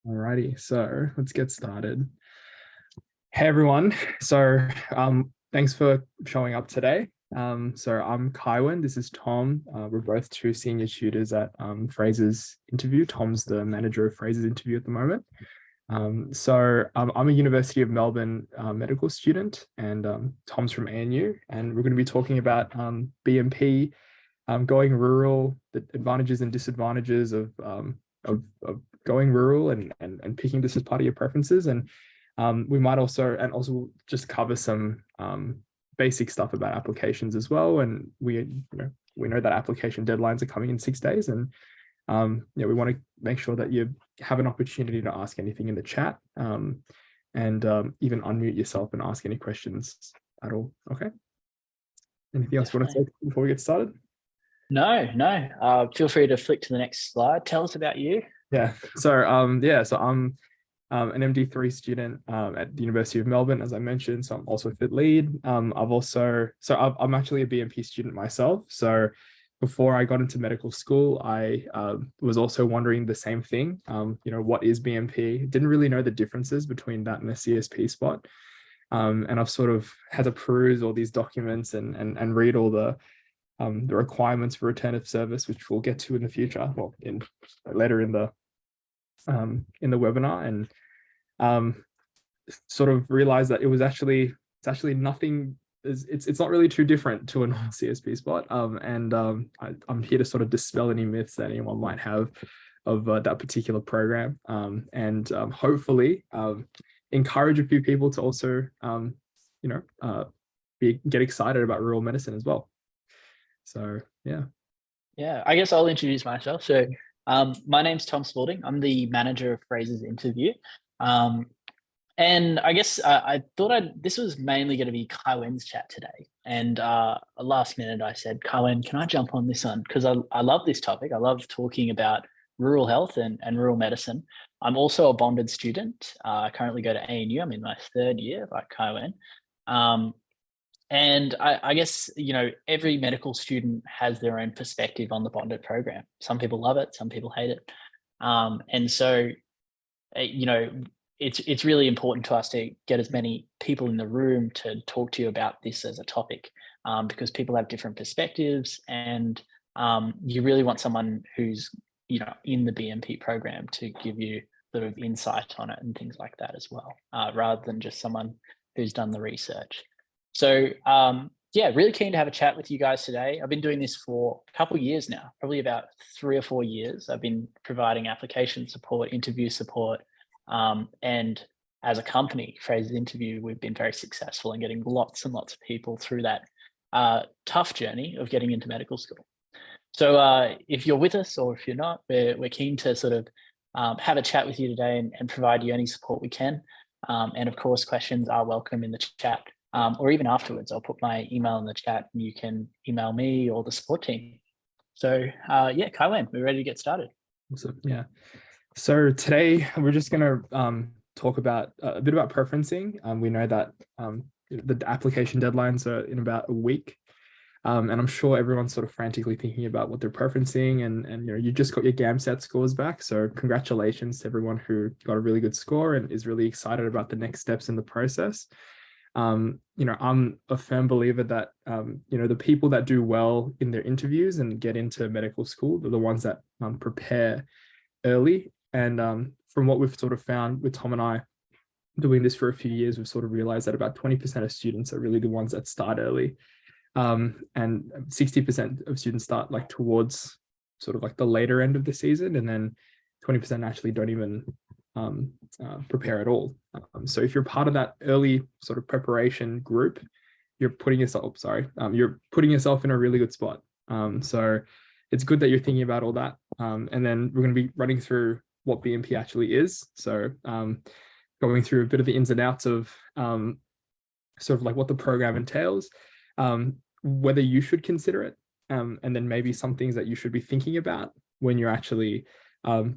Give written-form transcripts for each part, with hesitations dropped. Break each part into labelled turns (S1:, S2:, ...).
S1: Alrighty, so let's get started. Hey everyone. Thanks for showing up today. I'm Kaiwan. This is Tom. We're both two senior tutors at Fraser's Interview. Tom's the manager of Fraser's Interview at the moment. I'm a University of Melbourne medical student, and Tom's from ANU, and we're going to be talking about BMP, going rural, the advantages and disadvantages of going rural and picking this as part of your preferences. And we might also just cover some basic stuff about applications as well. And we know that application deadlines are coming in 6 days, and we want to make sure that you have an opportunity to ask anything in the chat, and even unmute yourself and ask any questions at all. Okay. Anything else you want to say before we get started?
S2: No. Feel free to flick to the next slide. Tell us about you.
S1: Yeah. I'm an MD3 student at the University of Melbourne, as I mentioned. So I'm also a fit lead. I'm actually a BMP student myself. So before I got into medical school, I was also wondering the same thing. What is BMP? Didn't really know the differences between that and a CSP spot. And I've sort of had to peruse all these documents and read all the requirements for return of service, which we'll get to in the future, well, later in the webinar, and sort of realized that it's actually nothing. It's not really too different to a non-CSP spot. I'm here to sort of dispel any myths that anyone might have of that particular program, and hopefully encourage a few people to also get excited about rural medicine as well. So
S2: yeah, I guess I'll introduce myself. So my name's Tom Spalding. I'm the manager of Fraser's Interview. And I guess I thought this was mainly going to be Kaiwen's chat today. And last minute I said, Kaiwen, can I jump on this one? Because I love this topic. I love talking about rural health and rural medicine. I'm also a bonded student. I currently go to ANU. I'm in my third year, like Kaiwen. And I guess, every medical student has their own perspective on the bonded program. Some people love it, some people hate it. And so, it's really important to us to get as many people in the room to talk to you about this as a topic, because people have different perspectives, and you really want someone who's, in the BMP program to give you sort of insight on it and things like that as well, rather than just someone who's done the research. So really keen to have a chat with you guys today. I've been doing this for a couple of years now, probably about 3 or 4 years. I've been providing application support, interview support, and as a company, Fraser's Interview, we've been very successful in getting lots and lots of people through that tough journey of getting into medical school. So if you're with us or if you're not, we're keen to sort of have a chat with you today and provide you any support we can. And of course, questions are welcome in the chat. Or even afterwards, I'll put my email in the chat and you can email me or the support team. So Kaiwen, we're ready to get started.
S1: Awesome. Yeah. So today we're just going to talk about a bit about preferencing. We know that the application deadlines are in about a week. And I'm sure everyone's sort of frantically thinking about what they're preferencing, and you just got your GAMSAT scores back. So congratulations to everyone who got a really good score and is really excited about the next steps in the process. I'm a firm believer that the people that do well in their interviews and get into medical school are the ones that prepare early. And from what we've sort of found with Tom and I doing this for a few years, we've sort of realized that about 20% of students are really the ones that start early, and 60% of students start like towards sort of like the later end of the season, and then 20% actually don't even prepare at all. So if you're part of that early sort of preparation group, you're putting yourself in a really good spot. So it's good that you're thinking about all that. And then we're going to be running through what BMP actually is. So going through a bit of the ins and outs of sort of like what the program entails, whether you should consider it, and then maybe some things that you should be thinking about when you're actually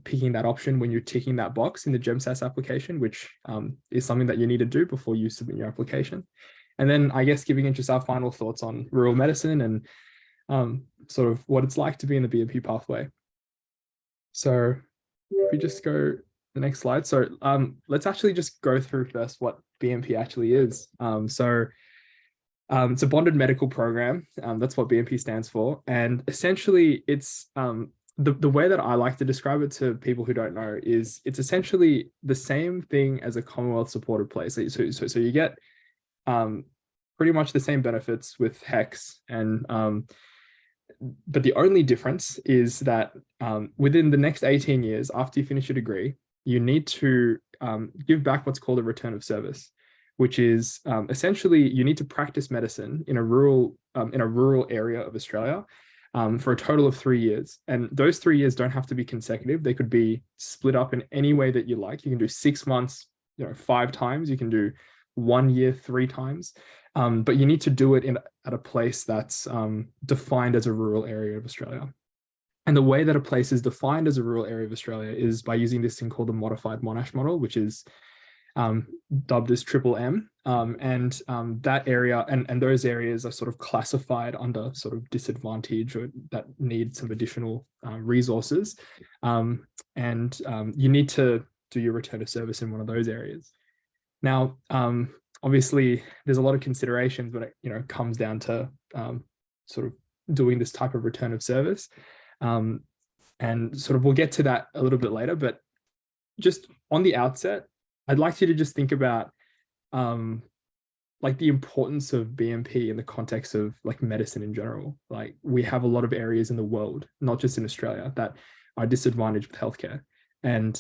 S1: picking that option, when you're ticking that box in the GEMSAS application, which is something that you need to do before you submit your application. And then I guess giving just our final thoughts on rural medicine and sort of what it's like to be in the BMP pathway. So if we just go the next slide. So let's actually just go through first what BMP actually is. It's a bonded medical program. That's what BMP stands for. And essentially it's the way that I like to describe it to people who don't know is it's essentially the same thing as a Commonwealth supported place. So you get pretty much the same benefits with HECS, and but the only difference is that within the next 18 years after you finish your degree, you need to give back what's called a return of service, which is essentially you need to practice medicine in a rural area of Australia for a total of 3 years. And those 3 years don't have to be consecutive. They could be split up in any way that you like. You can do 6 months, 5 times. You can do 1 year 3 times. But you need to do it at a place that's defined as a rural area of Australia. And the way that a place is defined as a rural area of Australia is by using this thing called the modified Monash model, which is dubbed as Triple M. That area and those areas are sort of classified under sort of disadvantage or that need some additional resources. You need to do your return of service in one of those areas. Now, obviously, there's a lot of considerations when it comes down to sort of doing this type of return of service. And sort of we'll get to that a little bit later, but just on the outset, I'd like you to just think about like the importance of BMP in the context of like medicine in general. Like we have a lot of areas in the world, not just in Australia, that are disadvantaged with healthcare. And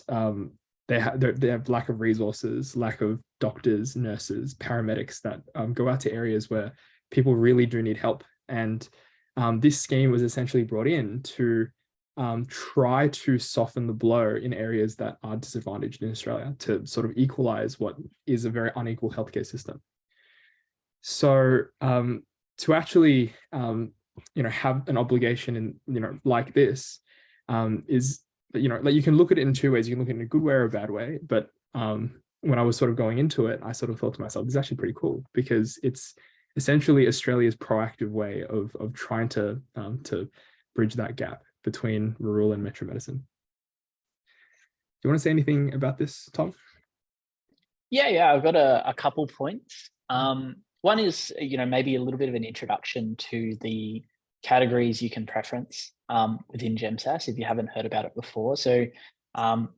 S1: they have lack of resources, lack of doctors, nurses, paramedics that go out to areas where people really do need help. And this scheme was essentially brought in to try to soften the blow in areas that are disadvantaged in Australia to sort of equalize what is a very unequal healthcare system. So to actually, have an obligation in, like this is, like you can look at it in 2 ways. You can look at it in a good way or a bad way. But when I was sort of going into it, I sort of thought to myself, this is actually pretty cool because it's essentially Australia's proactive way of trying to bridge that gap between rural and metro medicine. Do you want to say anything about this, Tom?
S2: Yeah, I've got a couple points. One is, maybe a little bit of an introduction to the categories you can preference within GEMSAS if you haven't heard about it before. So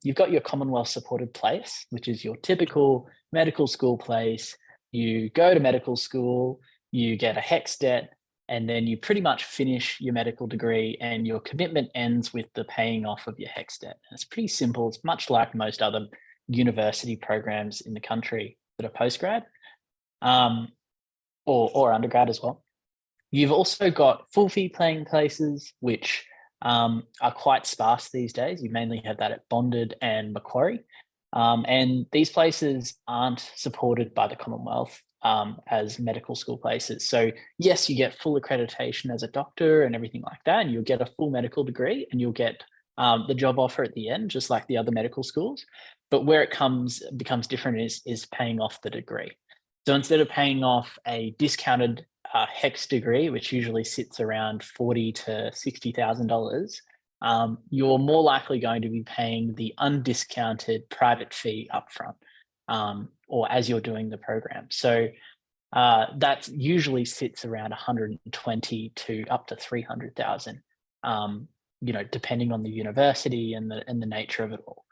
S2: you've got your Commonwealth supported place, which is your typical medical school place. You go to medical school, you get a HECS debt, and then you pretty much finish your medical degree and your commitment ends with the paying off of your HECS debt. And it's pretty simple. It's much like most other university programs in the country that are postgrad or undergrad as well. You've also got full fee paying places, which are quite sparse these days. You mainly have that at Bonded and Macquarie. And these places aren't supported by the Commonwealth as medical school places. So yes, you get full accreditation as a doctor and everything like that, and you'll get a full medical degree and you'll get the job offer at the end, just like the other medical schools. But where it becomes different is paying off the degree. So instead of paying off a discounted HECS degree, which usually sits around $40,000 to $60,000, you're more likely going to be paying the undiscounted private fee upfront, or as you're doing the program. So that usually sits around 120 to up to 300,000, depending on the university and the nature of it all.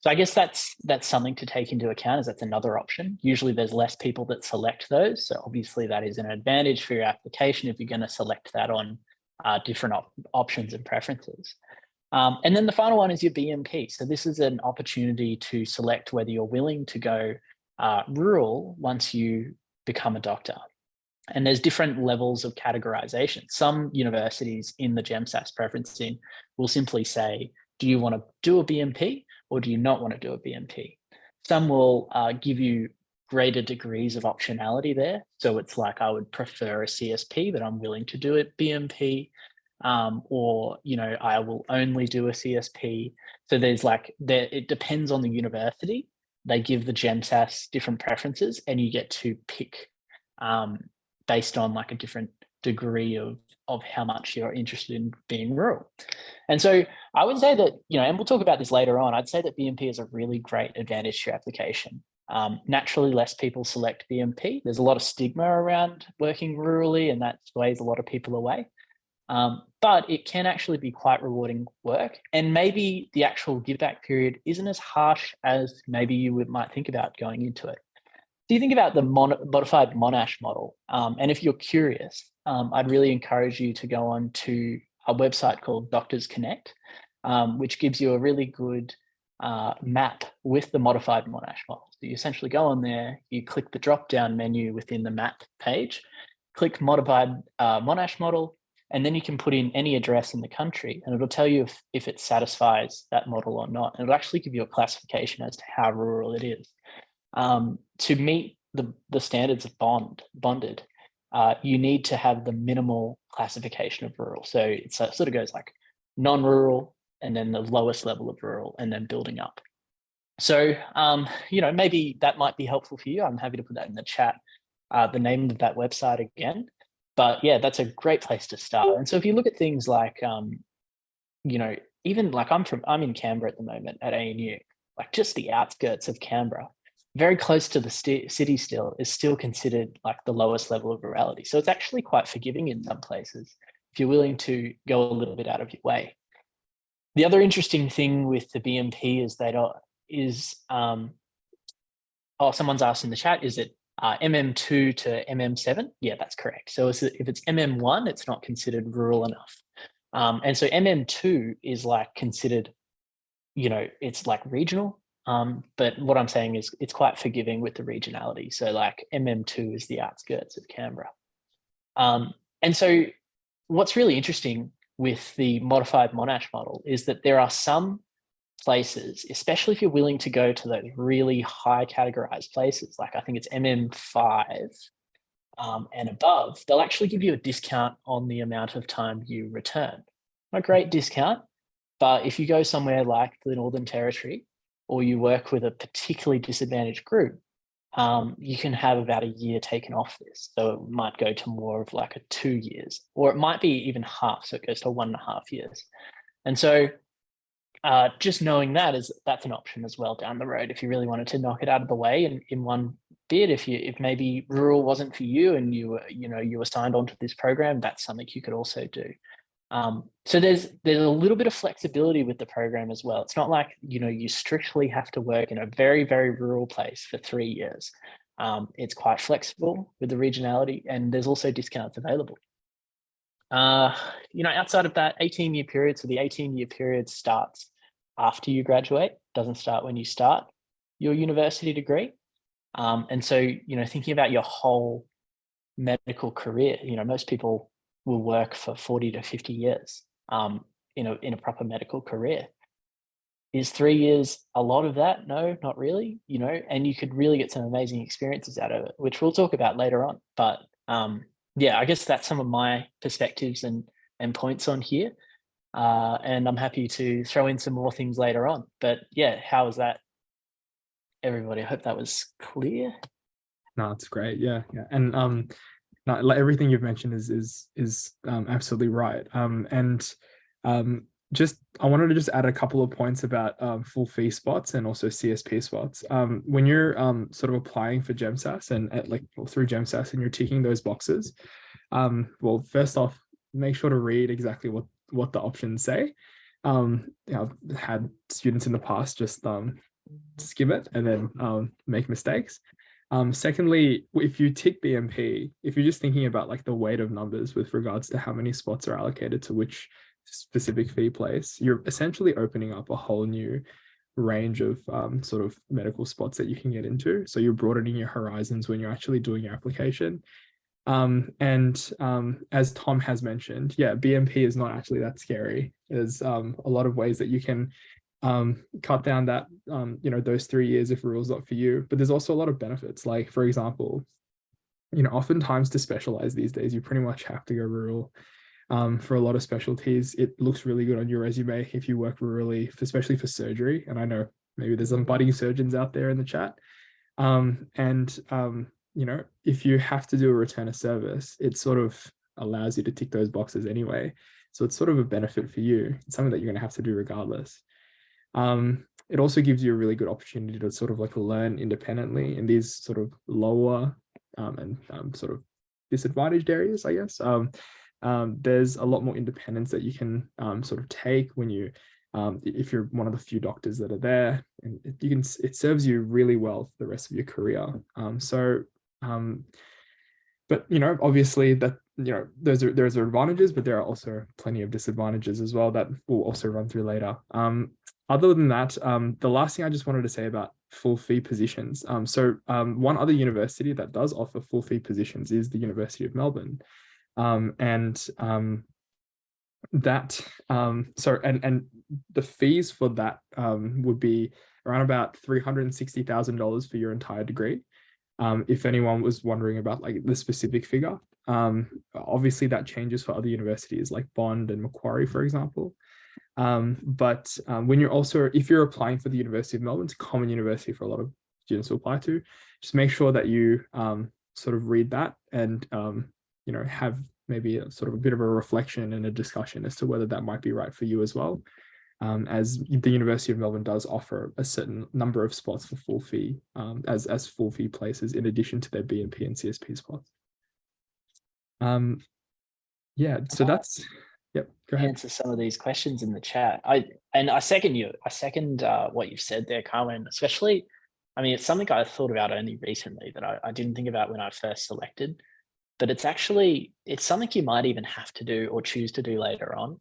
S2: So I guess that's something to take into account, as that's another option. Usually there's less people that select those. So obviously that is an advantage for your application if you're going to select that on different options and preferences. And then the final one is your BMP. So this is an opportunity to select whether you're willing to go rural once you become a doctor. And there's different levels of categorization. Some universities in the GEMSAS preferencing will simply say, do you want to do a BMP or do you not want to do a BMP? Some will give you greater degrees of optionality there. So it's like, I would prefer a CSP, but I'm willing to do a BMP. Or, I will only do a CSP. So it depends on the university. They give the GEMSAS different preferences and you get to pick based on like a different degree of of how much you're interested in being rural. And so I would say that, and we'll talk about this later on, I'd say that BMP is a really great advantage to your application. Naturally, less people select BMP. There's a lot of stigma around working rurally, and that sways a lot of people away. But it can actually be quite rewarding work. And maybe the actual give back period isn't as harsh as maybe you might think about going into it. So you think about the modified Monash model. And if you're curious, I'd really encourage you to go on to a website called Doctors Connect, which gives you a really good map with the modified Monash model. So you essentially go on there, you click the drop-down menu within the map page, click modified Monash model, and then you can put in any address in the country, and it'll tell you if it satisfies that model or not. And it'll actually give you a classification as to how rural it is. To meet the standards of bonded, you need to have the minimal classification of rural. So it sort of goes like non-rural, and then the lowest level of rural, and then building up. So, maybe that might be helpful for you. I'm happy to put that in the chat, the name of that website again. But yeah, that's a great place to start. And so if you look at things like, even like I'm in Canberra at the moment at ANU, like just the outskirts of Canberra, very close to the city still, is still considered like the lowest level of rurality. So it's actually quite forgiving in some places if you're willing to go a little bit out of your way. The other interesting thing with the BMP is someone's asked in the chat, is it MM2 to MM7? Yeah, that's correct. So if it's MM1, it's not considered rural enough. And so MM2 is like considered, it's like regional. But what I'm saying is it's quite forgiving with the regionality. So like MM2 is the outskirts of Canberra. And so what's really interesting with the modified Monash model is that there are some places, especially if you're willing to go to those really high categorized places, like I think it's MM5 and above, they'll actually give you a discount on the amount of time you return. Not a great discount, but if you go somewhere like the Northern Territory, or you work with a particularly disadvantaged group, you can have about a year taken off this. So it might go to more of like a 2 years, or it might be even half. So it goes to 1.5 years. And so just knowing that's an option as well down the road if you really wanted to knock it out of the way in one bit. If maybe rural wasn't for you and you were signed onto this program, that's something you could also do. So there's a little bit of flexibility with the program as well. It's not like you strictly have to work in a very, very rural place for 3 years. It's quite flexible with the regionality, and there's also discounts available. Outside of that 18-year period, so the 18-year period starts after you graduate, doesn't start when you start your university degree. And so, thinking about your whole medical career, most people will work for 40 to 50 years in a proper medical career. Is 3 years a lot of that? No, not really, and you could really get some amazing experiences out of it, which we'll talk about later on. But yeah, I guess that's some of my perspectives and points on here. And I'm happy to throw in some more things later on. But yeah, how was that, everybody? I hope that was clear.
S1: No, it's great. Yeah. And no, like everything you've mentioned is absolutely right. And I wanted to just add a couple of points about full fee spots and also CSP spots. When you're sort of applying for GEMSAS and through GEMSAS and you're ticking those boxes, well, first off, make sure to read exactly what the options say. I've had students in the past just skim it and then make mistakes. Secondly, if you tick BMP, if you're just thinking about like the weight of numbers with regards to how many spots are allocated to which specific fee place, you're essentially opening up a whole new range of sort of medical spots that you can get into. So you're broadening your horizons when you're actually doing your application. And as Tom has mentioned, yeah, BMP is not actually that scary. There's a lot of ways that you can cut down that those 3 years if rule's not for you. But there's also a lot of benefits. Like, for example, oftentimes to specialize these days, you pretty much have to go rural. For a lot of specialties, it looks really good on your resume if you work rurally, especially for surgery. And I know maybe there's some budding surgeons out there in the chat. If you have to do a return of service, it sort of allows you to tick those boxes anyway. So it's sort of a benefit for you. It's something that you're going to have to do regardless. It also gives you a really good opportunity to sort of like learn independently in these sort of lower and sort of disadvantaged areas, I guess. There's a lot more independence that you can sort of take when you, if you're one of the few doctors that are there, and it serves you really well for the rest of your career. But obviously that there's advantages, but there are also plenty of disadvantages as well that we'll also run through later. Other than that, the last thing I just wanted to say about full fee positions. One other university that does offer full fee positions is the University of Melbourne. The fees for that would be around about $360,000 for your entire degree. If anyone was wondering about like the specific figure, obviously that changes for other universities like Bond and Macquarie, for example. But when if you're applying for the University of Melbourne, it's a common university for a lot of students to apply to, just make sure that you sort of read that and have maybe sort of a bit of a reflection and a discussion as to whether that might be right for you as well. As the University of Melbourne does offer a certain number of spots for full fee, as full fee places in addition to their BMP and CSP spots. Yeah, so that's, yep, go ahead.
S2: Answer some of these questions in the chat. I second you. I second what you've said there, Carmen, especially, I mean, it's something I thought about only recently that I didn't think about when I first selected, but it's something you might even have to do or choose to do later on.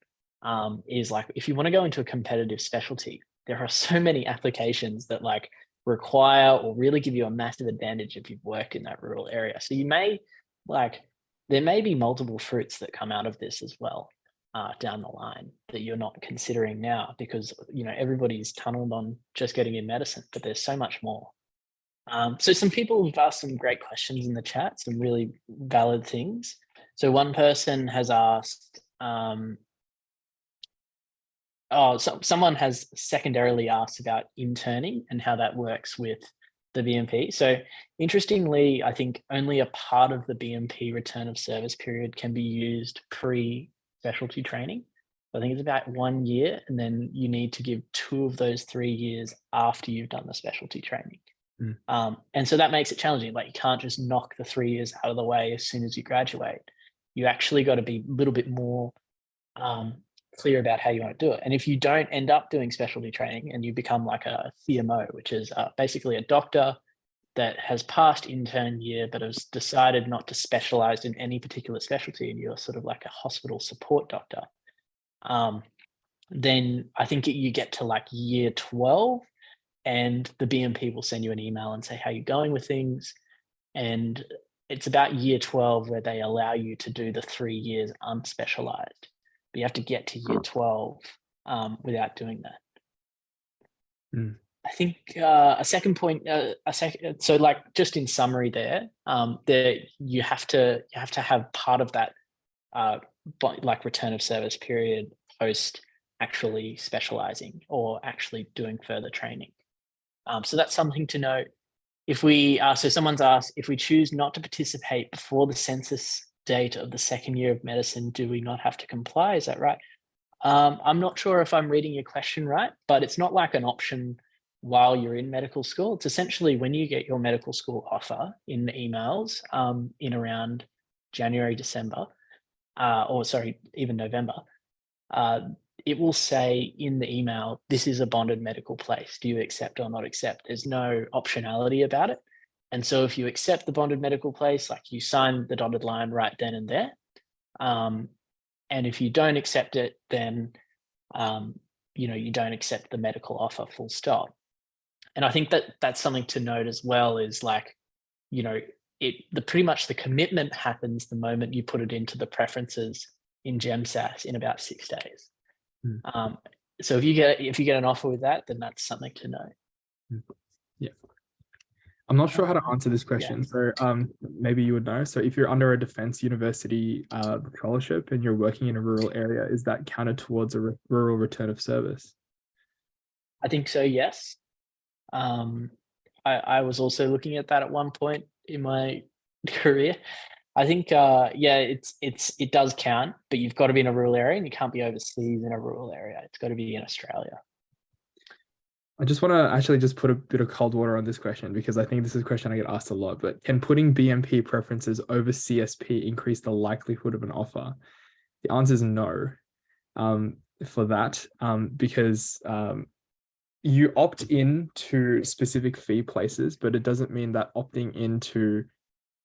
S2: Is like, if you want to go into a competitive specialty, there are so many applications that like require or really give you a massive advantage if you've worked in that rural area. So there may be multiple fruits that come out of this as well down the line that you're not considering now, because everybody's tunneled on just getting in medicine, but there's so much more. So some people have asked some great questions in the chat, some really valid things. So one person has asked, someone has secondarily asked about interning and how that works with the BMP. So interestingly, I think only a part of the BMP return of service period can be used pre-specialty training. I think it's about 1 year, and then you need to give 2 of those 3 years after you've done the specialty training. And so that makes it challenging. Like, you can't just knock the 3 years out of the way as soon as you graduate. You actually got to be a little bit more clear about how you want to do it. And if you don't end up doing specialty training and you become like a CMO, which is basically a doctor that has passed intern year but has decided not to specialize in any particular specialty, and you're sort of like a hospital support doctor, then I think you get to like year 12 and the BMP will send you an email and say how you're going with things. And it's about year 12 where they allow you to do the 3 years unspecialized. But you have to get to year 12 without doing that. I think a second point, so like just in summary there, you have to have part of that like return of service period post actually specializing or actually doing further training. So that's something to note. So someone's asked, if we choose not to participate before the census date of the second year of medicine, do we not have to comply? Is that right? I'm not sure if I'm reading your question right, but it's not like an option while you're in medical school. It's essentially when you get your medical school offer in the emails in around January, December, even November, it will say in the email, this is a bonded medical place. Do you accept or not accept? There's no optionality about it. And so if you accept the bonded medical place, like you sign the dotted line right then and there. And if you don't accept it, then, you don't accept the medical offer, full stop. And I think that that's something to note as well, is like, pretty much the commitment happens the moment you put it into the preferences in GAMSAT in about 6 days. So if you get an offer with that, then that's something to know.
S1: Yeah. I'm not sure how to answer this question. Yeah. So maybe you would know. So if you're under a defense university scholarship and you're working in a rural area, is that counted towards a rural return of service?
S2: I think so, yes. I was also looking at that at one point in my career. I think yeah, it does count, but you've got to be in a rural area, and you can't be overseas in a rural area. It's got to be in Australia.
S1: I just want to actually just put a bit of cold water on this question because I think this is a question I get asked a lot. But can putting BMP preferences over CSP increase the likelihood of an offer? The answer is no, for that, because you opt in to specific fee places, but it doesn't mean that opting into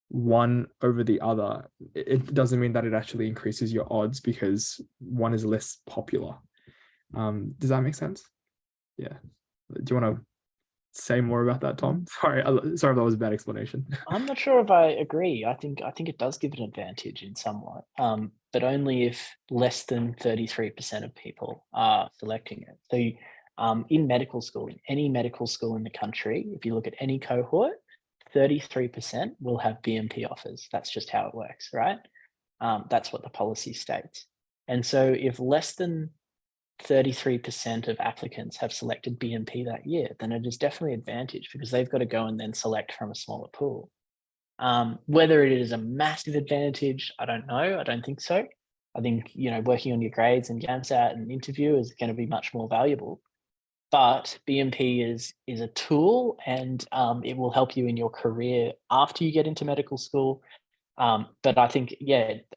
S1: one over the other, it doesn't mean that it actually increases your odds because one is less popular. Does that make sense? Yeah. Do you want to say more about that, Tom? Sorry, sorry if that was a bad explanation.
S2: I'm not sure if I agree. I think it does give an advantage in somewhat, but only if less than 33% of people are selecting it. So, in medical school, in any medical school in the country, if you look at any cohort, 33% will have BMP offers. That's just how it works, right? That's what the policy states. And so, if less than 33% of applicants have selected BMP that year, then it is definitely an advantage because they've got to go and then select from a smaller pool. Whether it is a massive advantage, I don't know. I don't think so. I think, working on your grades and GAMSAT and interview is going to be much more valuable. But BMP is a tool, and it will help you in your career after you get into medical school. But I think,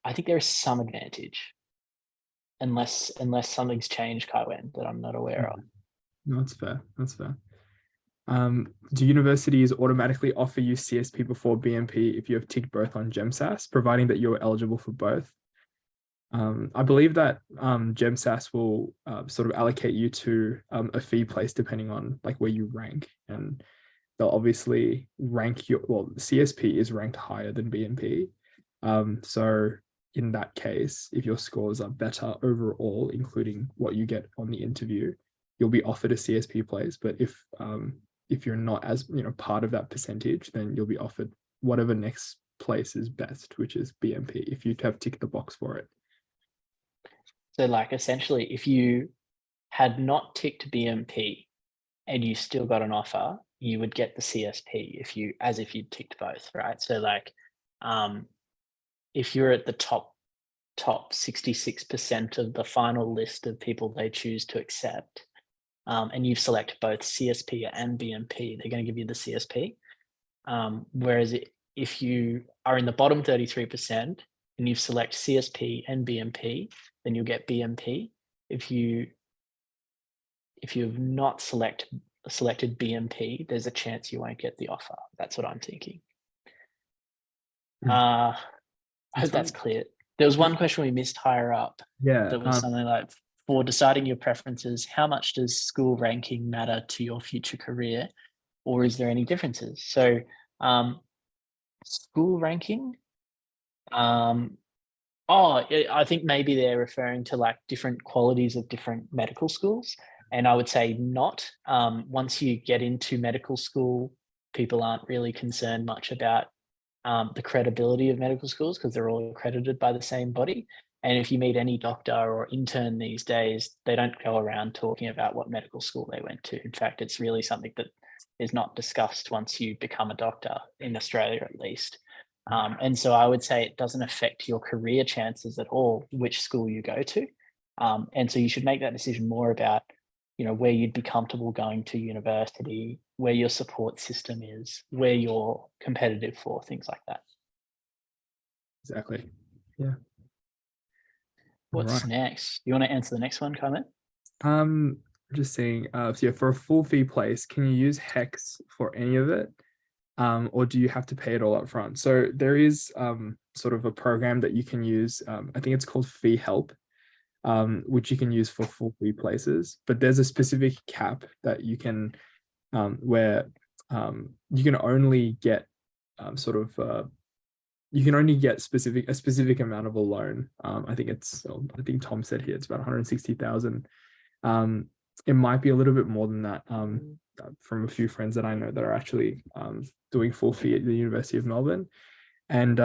S2: I think there is some advantage, unless something's changed, Kaiwen, that I'm not aware of.
S1: No, that's fair. That's fair. Do universities automatically offer you CSP before BMP if you have ticked both on GEMSAS, providing that you're eligible for both? I believe that GEMSAS will sort of allocate you to a fee place depending on like where you rank, and they'll obviously rank your, well, CSP is ranked higher than BMP. So in that case, if your scores are better overall, including what you get on the interview, you'll be offered a CSP place. But if you're not as part of that percentage, then you'll be offered whatever next place is best, which is BMP, if you have ticked the box for it.
S2: So like essentially, if you had not ticked BMP and you still got an offer, you would get the CSP as if you'd ticked both, right? So like, if you're at the top 66% of the final list of people they choose to accept, and you've selected both CSP and BMP, they're going to give you the CSP. Whereas if you are in the bottom 33% and you've selected CSP and BMP, then you'll get BMP. If you've not selected BMP, there's a chance you won't get the offer. That's what I'm thinking. I hope that's clear. There was one question we missed higher up.
S1: Yeah.
S2: That was something like, for deciding your preferences, how much does school ranking matter to your future career, or is there any differences? So, school ranking. I think maybe they're referring to like different qualities of different medical schools, and I would say not. Once you get into medical school, people aren't really concerned much about the credibility of medical schools because they're all accredited by the same body. And if you meet any doctor or intern these days, they don't go around talking about what medical school they went to. In fact, it's really something that is not discussed once you become a doctor, in Australia at least. And so I would say it doesn't affect your career chances at all, which school you go to. And so you should make that decision more about, where you'd be comfortable going to university, where your support system is, where you're competitive for, things like that.
S1: Exactly. Yeah.
S2: What's next? You want to answer the next one, comment?
S1: Just saying, so yeah, for a full fee place, can you use Hex for any of it? Or do you have to pay it all up front? So there is sort of a program that you can use. I think it's called Fee Help, which you can use for full fee places. But there's a specific cap that you can, where you can only get you can only get a specific amount of a loan. I think Tom said here it's about 160,000. It might be a little bit more than that. From a few friends that I know that are actually doing full fee at the University of Melbourne, and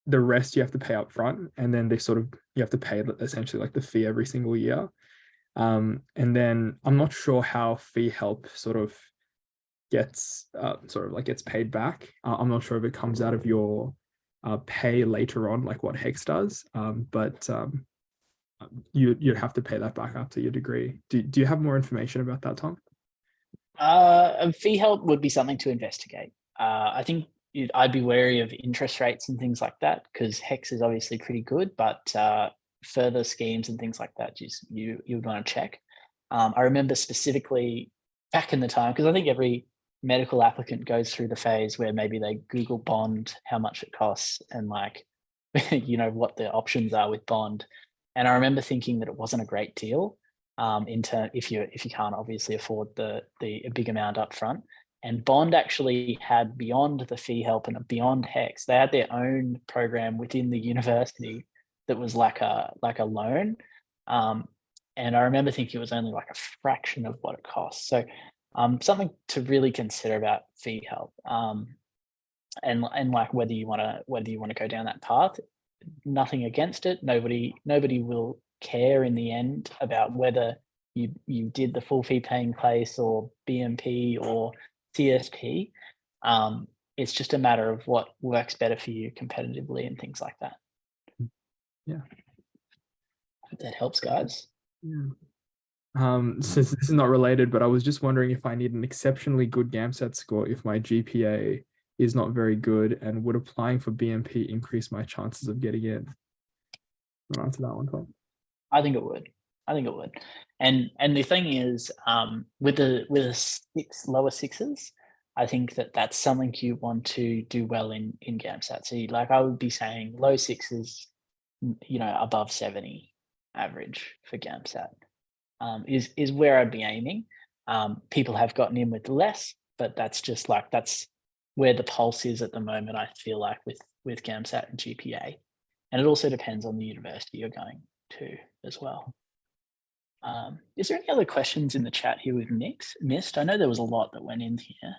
S1: the rest you have to pay up front, and then you have to pay essentially like the fee every single year. And then I'm not sure how Fee Help sort of gets sort of like gets paid back. I'm not sure if it comes out of your pay later on, like what HEX does, but you'd have to pay that back after your degree. Do you have more information about that, Tom?
S2: Fee help would be something to investigate. I think I'd be wary of interest rates and things like that, because HEX is obviously pretty good, but further schemes and things like that, you would want to check. I remember specifically back in the time, because I think every medical applicant goes through the phase where maybe they Google bond, how much it costs, and like, what the options are with bond. And I remember thinking that it wasn't a great deal, in turn, if you can't obviously afford the big amount up front. And bond actually had, beyond the fee help and beyond HEX, they had their own program within the university that was like a loan. And I remember thinking it was only like a fraction of what it costs. So something to really consider about fee help. And like whether you want to go down that path. Nothing against it. Nobody will care in the end about whether you did the full fee paying place or BMP or CSP. It's just a matter of what works better for you competitively and things like that.
S1: Yeah.
S2: Hope that helps, guys.
S1: Yeah. Since this is not related, but I was just wondering if I need an exceptionally good GAMSAT score if my GPA is not very good, and would applying for BMP increase my chances of getting in? I'll answer that one, Tom.
S2: I think it would. And the thing is, with the lower sixes, I think that's something you want to do well in GAMSAT. So like I would be saying low sixes, above 70 average for GAMSAT, is where I'd be aiming. People have gotten in with less, but that's where the pulse is at the moment, I feel like, with GAMSAT and GPA. And it also depends on the university you're going to as well. Is there any other questions in the chat here we've missed? I know there was a lot that went in here.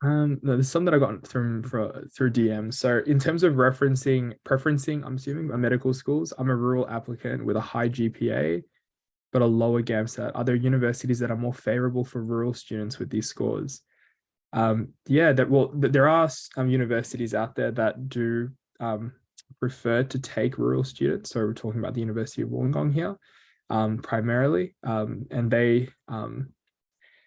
S1: No, there's some that I got through DM. So in terms of preferencing, I'm assuming medical schools, I'm a rural applicant with a high GPA, but a lower GAMSAT. Are there universities that are more favorable for rural students with these scores? There are universities out there that do prefer to take rural students. So we're talking about the University of Wollongong here, primarily, and they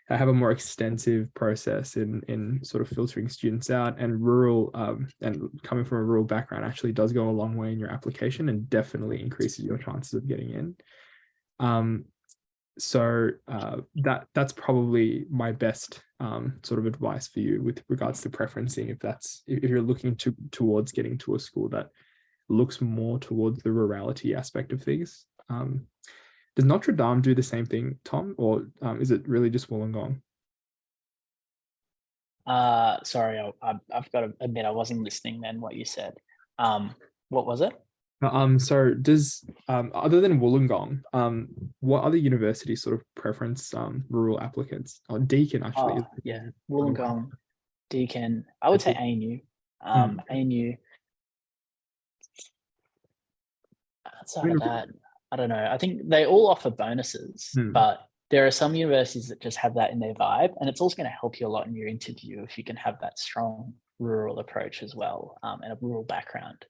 S1: have a more extensive process in sort of filtering students out. And rural and coming from a rural background actually does go a long way in your application and definitely increases your chances of getting in. So that's probably my best sort of advice for you with regards to preferencing, if you're looking towards getting to a school that looks more towards the rurality aspect of things. Does Notre Dame do the same thing, Tom, or is it really just Wollongong?
S2: Sorry, I've got to admit I wasn't listening then. What you said. What was it?
S1: So does other than Wollongong, what other universities sort of preference rural applicants? Oh, Deakin actually.
S2: Oh, yeah, Wollongong, Deakin. I would say ANU. ANU. Outside of that, I don't know. I think they all offer bonuses, but there are some universities that just have that in their vibe, and it's also going to help you a lot in your interview if you can have that strong rural approach as well, and a rural background.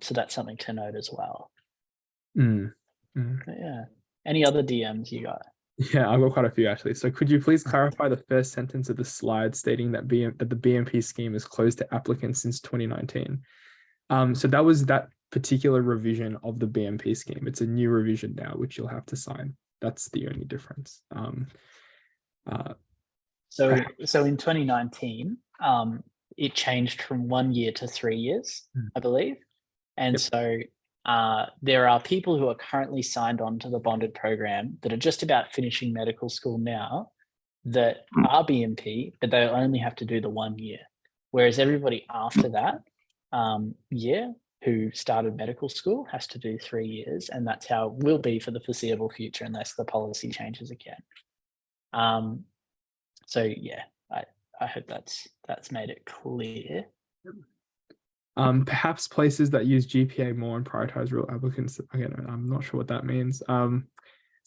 S2: So that's something to note as well. Yeah. Any other DMs you got?
S1: Yeah, I've got quite a few actually. So could you please clarify the first sentence of the slide stating that the BMP scheme is closed to applicants since 2019? So that was that particular revision of the BMP scheme. It's a new revision now, which you'll have to sign. That's the only difference.
S2: So in 2019, it changed from 1 year to 3 years, I believe. And so there are people who are currently signed on to the bonded program that are just about finishing medical school now that are BMP, but they'll only have to do the 1 year. Whereas everybody after that year who started medical school has to do 3 years, and that's how it will be for the foreseeable future unless the policy changes again. So yeah, I hope that's made it clear.
S1: Perhaps places that use GPA more and prioritize rural applicants. Again, I'm not sure what that means.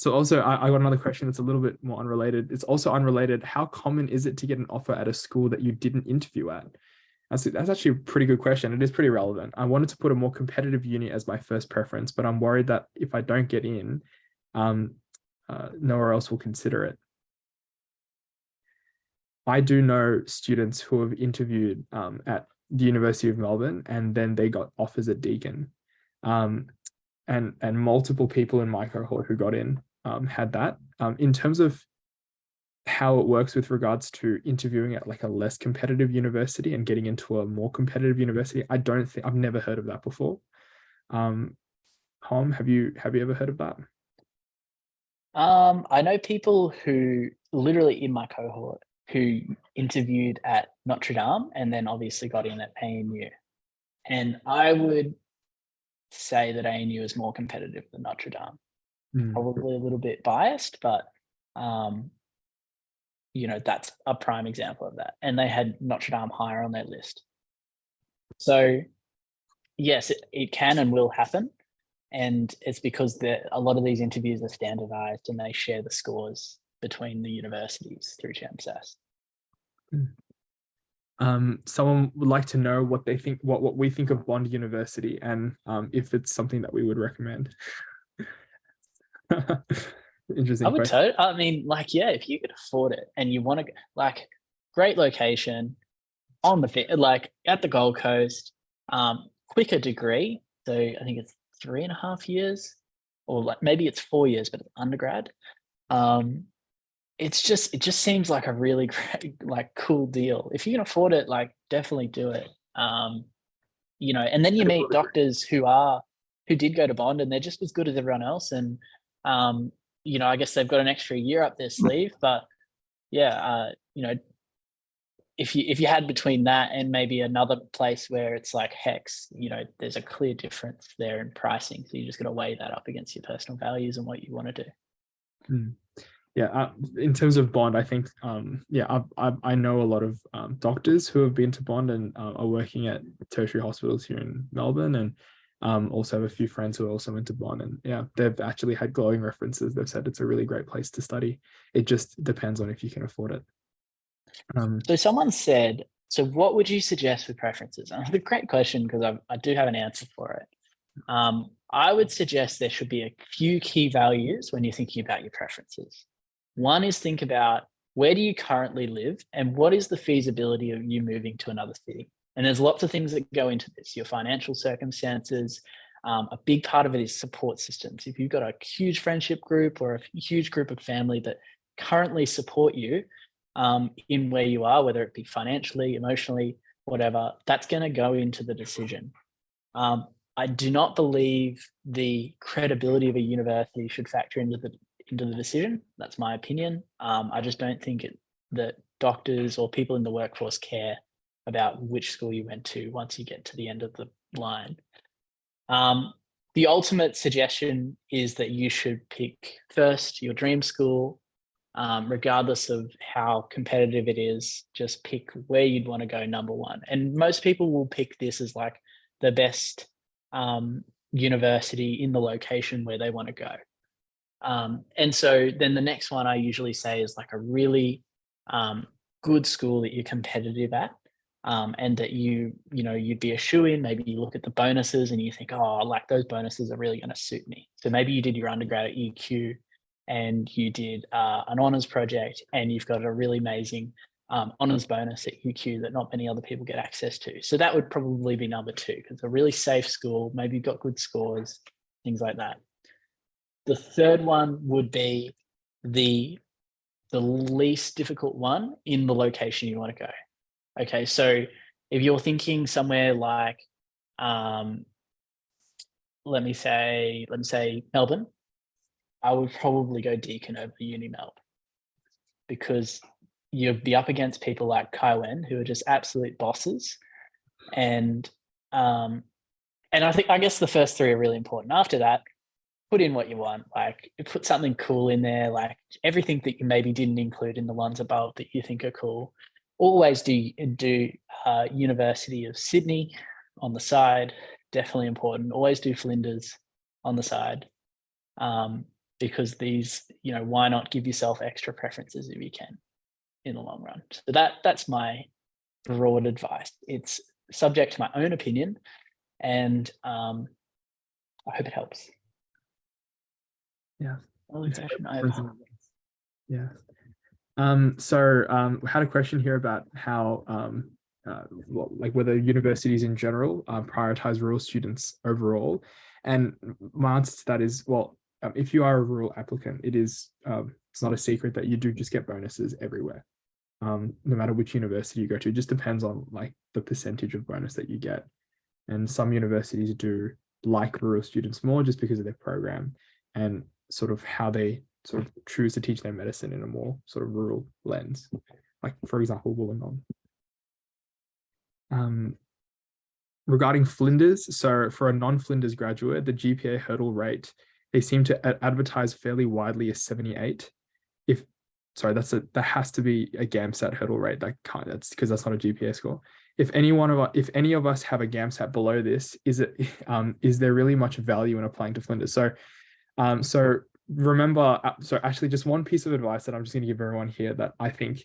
S1: So also, I got another question that's a little bit more unrelated. It's also unrelated. How common is it to get an offer at a school that you didn't interview at? That's actually a pretty good question. It is pretty relevant. I wanted to put a more competitive uni as my first preference, but I'm worried that if I don't get in, nowhere else will consider it. I do know students who have interviewed at the University of Melbourne, and then they got offers at Deakin. And multiple people in my cohort who got in had that. In terms of how it works with regards to interviewing at like a less competitive university and getting into a more competitive university, I've never heard of that before. Hom, have you ever heard of that?
S2: I know people who literally in my cohort who interviewed at Notre Dame and then obviously got in at ANU. And I would say that ANU is more competitive than Notre Dame. Probably a little bit biased, but that's a prime example of that. And they had Notre Dame higher on their list. So yes, it can and will happen. And it's because a lot of these interviews are standardized and they share the scores between the universities through GAMSAT.
S1: Someone would like to know what they think, what we think of Bond University, and if it's something that we would recommend. Interesting.
S2: I mean, if you could afford it and you want to, great location on the at the Gold Coast, quicker degree. So I think it's 3.5 years, or maybe it's 4 years, but it's undergrad. It just seems like a really great, cool deal. If you can afford it, definitely do it. And then you meet doctors who did go to Bond and they're just as good as everyone else. And I guess they've got an extra year up their sleeve, but yeah, if you had between that and maybe another place where it's like Hex, there's a clear difference there in pricing. So you just got to weigh that up against your personal values and what you want to do.
S1: Yeah, in terms of Bond, I think, I know a lot of doctors who have been to Bond and are working at tertiary hospitals here in Melbourne, and also have a few friends who also went to Bond, and yeah, they've actually had glowing references. They've said it's a really great place to study. It just depends on if you can afford it.
S2: So someone said, so what would you suggest for preferences? And it's a great question because I do have an answer for it. I would suggest there should be a few key values when you're thinking about your preferences. One is think about, where do you currently live and what is the feasibility of you moving to another city? And there's lots of things that go into this, your financial circumstances. A big part of it is support systems. If you've got a huge friendship group or a huge group of family that currently support you in where you are, whether it be financially, emotionally, whatever, that's going to go into the decision. I do not believe the credibility of a university should factor into the decision. That's my opinion. I just don't think that doctors or people in the workforce care about which school you went to once you get to the end of the line. The ultimate suggestion is that you should pick first your dream school, regardless of how competitive it is. Just pick where you'd want to go number one. And most people will pick this as the best university in the location where they want to go. And so then the next one I usually say is a really good school that you're competitive at, and that you'd be a shoo-in. Maybe you look at the bonuses and you think, oh, those bonuses are really going to suit me. So maybe you did your undergrad at UQ and you did an honours project and you've got a really amazing honours bonus at UQ that not many other people get access to. So that would probably be number two, because it's a really safe school. Maybe you've got good scores, things like that. The third one would be the least difficult one in the location you want to go. Okay, so if you're thinking somewhere let me say Melbourne, I would probably go Deakin over Uni Melbourne, because you'd be up against people like Kai Wen, who are just absolute bosses. And I guess the first three are really important. After that, put in what you want, put something cool in there, everything that you maybe didn't include in the ones above that you think are cool. Always do University of Sydney on the side, definitely important. Always do Flinders on the side. because these, why not give yourself extra preferences if you can in the long run? So that's my broad advice. It's subject to my own opinion, and I hope it helps.
S1: Yeah.
S2: Presentation over.
S1: Yeah. I had a question here about how like whether universities in general prioritize rural students overall, and my answer to that is, well, if you are a rural applicant, it's not a secret that you do just get bonuses everywhere, no matter which university you go to. It just depends on like the percentage of bonus that you get, and some universities do like rural students more just because of their program and sort of how they sort of choose to teach their medicine in a more sort of rural lens, like for example Wollongong. Regarding Flinders, so for a non-Flinders graduate, the GPA hurdle rate, they seem to advertise fairly widely as 78. That has to be a GAMSAT hurdle rate. That's because that's not a GPA score. If any of us have a GAMSAT below this, is there really much value in applying to Flinders? So remember, so actually just one piece of advice that I'm just going to give everyone here that I think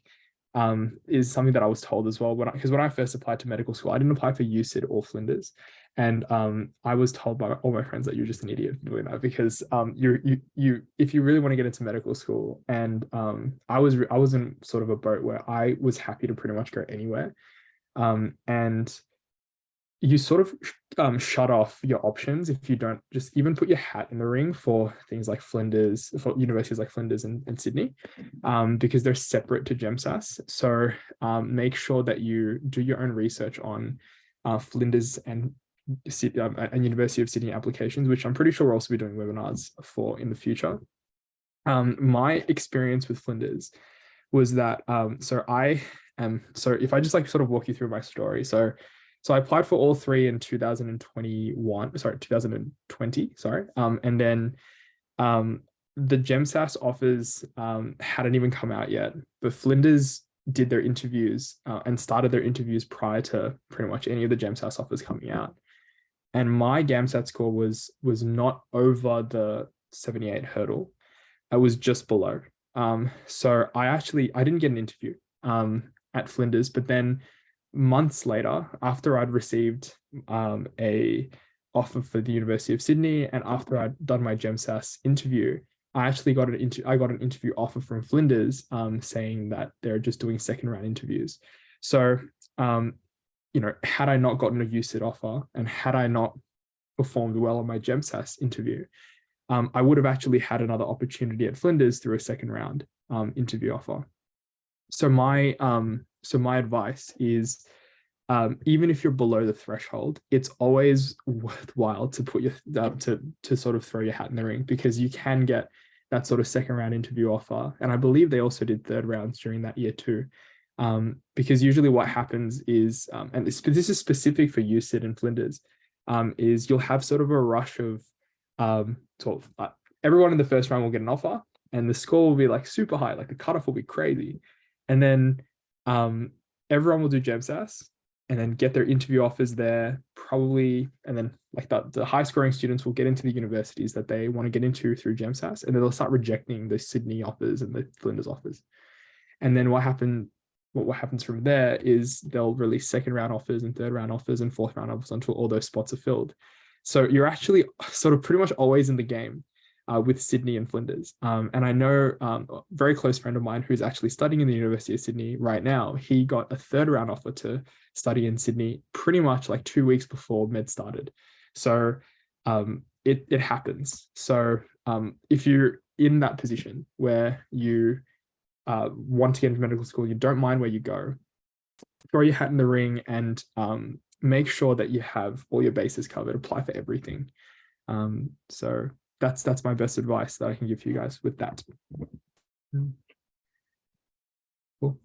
S1: is something that I was told as well, because when I first applied to medical school, I didn't apply for UCID or Flinders, and I was told by all my friends that you're just an idiot for doing that, because if you really want to get into medical school, and I was in sort of a boat where I was happy to pretty much go anywhere, and you sort of shut off your options if you don't just even put your hat in the ring for things like Flinders, for universities like Flinders and Sydney, because they're separate to GEMSAS. So make sure that you do your own research on Flinders and University of Sydney applications, which I'm pretty sure we'll also be doing webinars for in the future. My experience with Flinders was that, so if I just like sort of walk you through my story. So I applied for all three in 2020, and then the GEMSAS offers hadn't even come out yet, but Flinders did their interviews and started their interviews prior to pretty much any of the GEMSAS offers coming out. And my GAMSAT score was not over the 78 hurdle. I was just below. So I didn't get an interview at Flinders, but then months later, after I'd received a offer for the University of Sydney, and after I'd done my GEMSAS interview, I actually got an interview offer from Flinders, saying that they're just doing second round interviews. So had I not gotten a UCID offer, and had I not performed well on my GEMSAS interview, I would have actually had another opportunity at Flinders through a second round interview offer. So my advice is, even if you're below the threshold, it's always worthwhile to put your to sort of throw your hat in the ring, because you can get that sort of second round interview offer. And I believe they also did third rounds during that year too. Because usually what happens is, and this is specific for UCID and Flinders, is you'll have sort of a rush of everyone in the first round will get an offer, and the score will be like super high, like the cutoff will be crazy. And then everyone will do GEMSAS and then get their interview offers there probably. And then like the high scoring students will get into the universities that they want to get into through GEMSAS, and then they'll start rejecting the Sydney offers and the Flinders offers. And then what happens from there is they'll release second round offers and third round offers and fourth round offers until all those spots are filled. So you're actually sort of pretty much always in the game with Sydney and Flinders. And I know a very close friend of mine who's actually studying in the University of Sydney right now. He got a third round offer to study in Sydney pretty much like 2 weeks before med started. So it happens. So if you're in that position where you want to get into medical school, you don't mind where you go, throw your hat in the ring, and make sure that you have all your bases covered. Apply for everything. So that's my best advice that I can give you guys with that. Cool.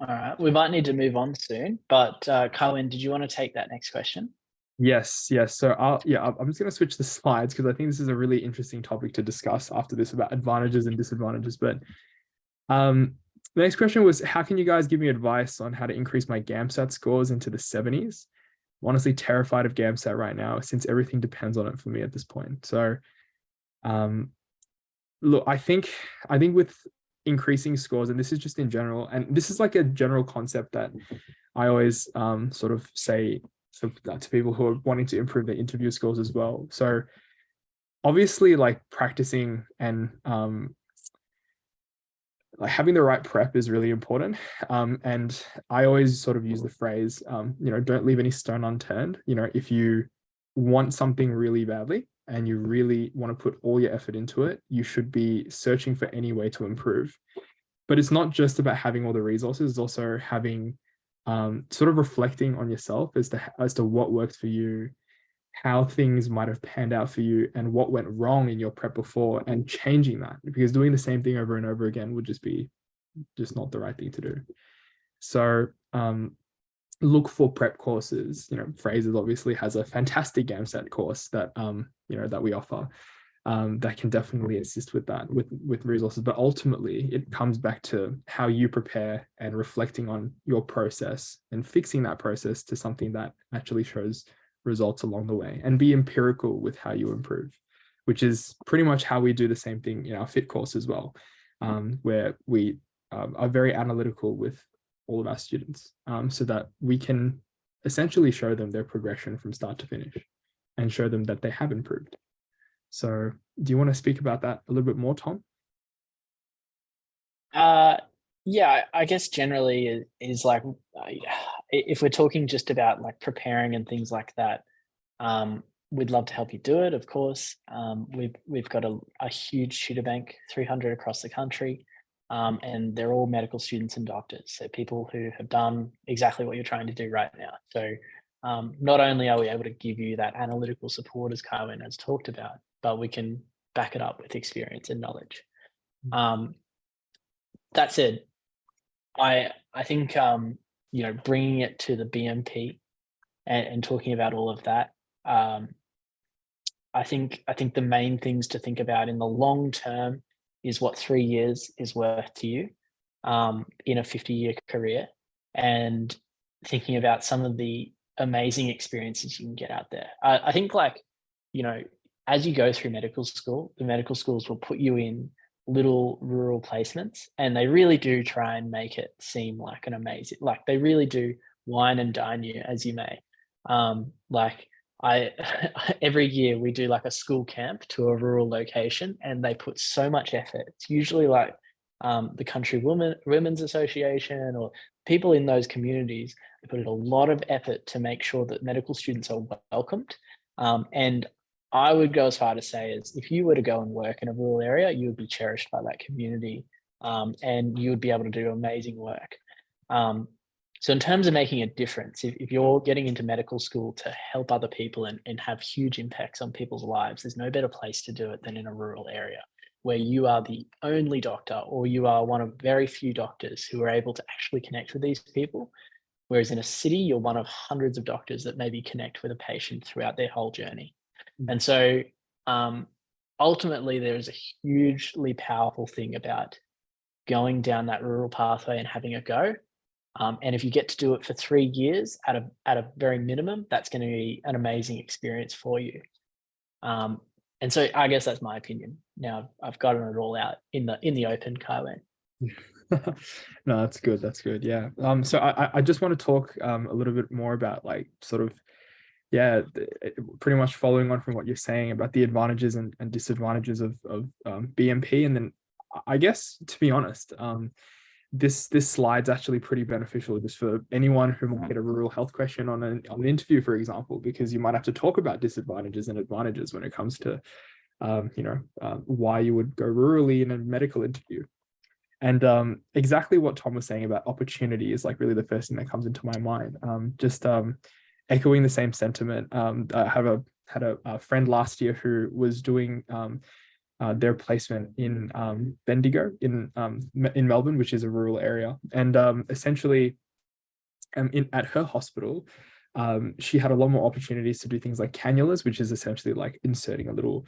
S2: All right, we might need to move on soon, but Carwyn, did you want to take that next question?
S1: Yes. So I'm just going to switch the slides, because I think this is a really interesting topic to discuss after this about advantages and disadvantages. But the next question was, how can you guys give me advice on how to increase my GAMSAT scores into the 70s? I'm honestly terrified of GAMSAT right now, since everything depends on it for me at this point. So look, I think with increasing scores, and this is just in general, and this is like a general concept that I always sort of say to people who are wanting to improve their interview skills as well. So obviously, like practicing and like having the right prep is really important. And I always sort of use the phrase, don't leave any stone unturned. If you want something really badly and you really want to put all your effort into it, you should be searching for any way to improve. But it's not just about having all the resources, it's also having sort of reflecting on yourself as to what worked for you, how things might have panned out for you, and what went wrong in your prep before, and changing that, because doing the same thing over and over again would just be not the right thing to do. So look for prep courses. Phrases obviously has a fantastic GAMSAT course that that we offer, that can definitely assist with that, with resources. But ultimately, it comes back to how you prepare and reflecting on your process and fixing that process to something that actually shows results along the way, and be empirical with how you improve, which is pretty much how we do the same thing in our fit course as well, where we are very analytical with all of our students, so that we can essentially show them their progression from start to finish and show them that they have improved. So do you want to speak about that a little bit more, Tom?
S2: Yeah, I guess generally is like, if we're talking just about like preparing and things like that, we'd love to help you do it, of course. We've got a huge tutor bank, 300 across the country, and they're all medical students and doctors, so people who have done exactly what you're trying to do right now. So not only are we able to give you that analytical support, as Carwin has talked about, but we can back it up with experience and knowledge. That said, I think bringing it to the BMP and talking about all of that, I think the main things to think about in the long term is what 3 years is worth to you in a 50-year career, and thinking about some of the amazing experiences you can get out there. I think as you go through medical school, the medical schools will put you in little rural placements, and they really do try and make it seem like an amazing, like they really do wine and dine you as you may. I every year we do like a school camp to a rural location, and they put so much effort. It's usually like the Country Women's Association or people in those communities. They put in a lot of effort to make sure that medical students are welcomed. And I would go as far to say is, if you were to go and work in a rural area, you would be cherished by that community, and you would be able to do amazing work. So in terms of making a difference, if you're getting into medical school to help other people and have huge impacts on people's lives, there's no better place to do it than in a rural area where you are the only doctor, or you are one of very few doctors who are able to actually connect with these people. Whereas in a city, you're one of hundreds of doctors that maybe connect with a patient throughout their whole journey. And so ultimately, there's a hugely powerful thing about going down that rural pathway and having a go. And if you get to do it for 3 years at a very minimum, that's going to be an amazing experience for you. And so I guess that's my opinion. Now I've gotten it all out in the open, Kaiwen.
S1: No, that's good. That's good. Yeah. So I just want to talk a little bit more about like sort of, yeah, pretty much following on from what you're saying about the advantages and disadvantages of BMP. And then I guess, to be honest, this slide's actually pretty beneficial just for anyone who might get a rural health question on an interview, for example, because you might have to talk about disadvantages and advantages when it comes to why you would go rurally in a medical interview. And exactly what Tom was saying about opportunity is like really the first thing that comes into my mind. Just echoing the same sentiment. I had a friend last year who was doing their placement in Bendigo in Melbourne, which is a rural area, and essentially, at her hospital, she had a lot more opportunities to do things like cannulas, which is essentially like inserting a little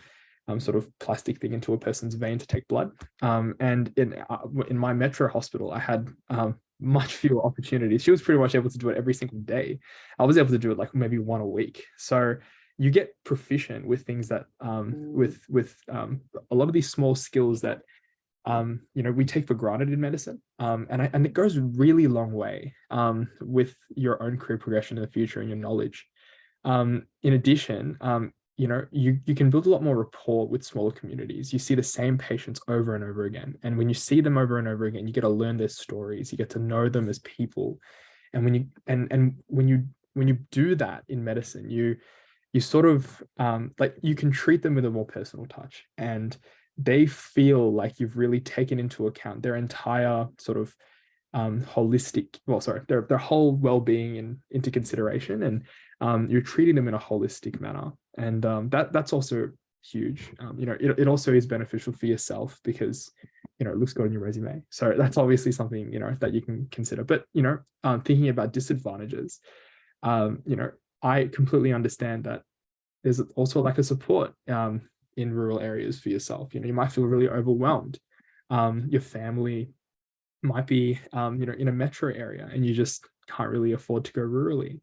S1: sort of plastic thing into a person's vein to take blood. And in my metro hospital, I had much fewer opportunities. She was pretty much able to do it every single day. I was able to do it like maybe one a week. So you get proficient with things that with a lot of these small skills that we take for granted in medicine, and it goes a really long way with your own career progression in the future and your knowledge. In addition, you can build a lot more rapport with smaller communities. You see the same patients over and over again, and when you see them over and over again, you get to learn their stories. You get to know them as people, and when you do that in medicine, you sort of like you can treat them with a more personal touch, and they feel like you've really taken into account their entire sort of holistic, well, sorry, their whole well-being into consideration, and you're treating them in a holistic manner, and that's also huge. It also is beneficial for yourself because it looks good on your resume. So that's obviously something that you can consider. But thinking about disadvantages, I completely understand that there's also lack of support in rural areas for yourself. You might feel really overwhelmed. Your family might be in a metro area, and you just can't really afford to go rurally.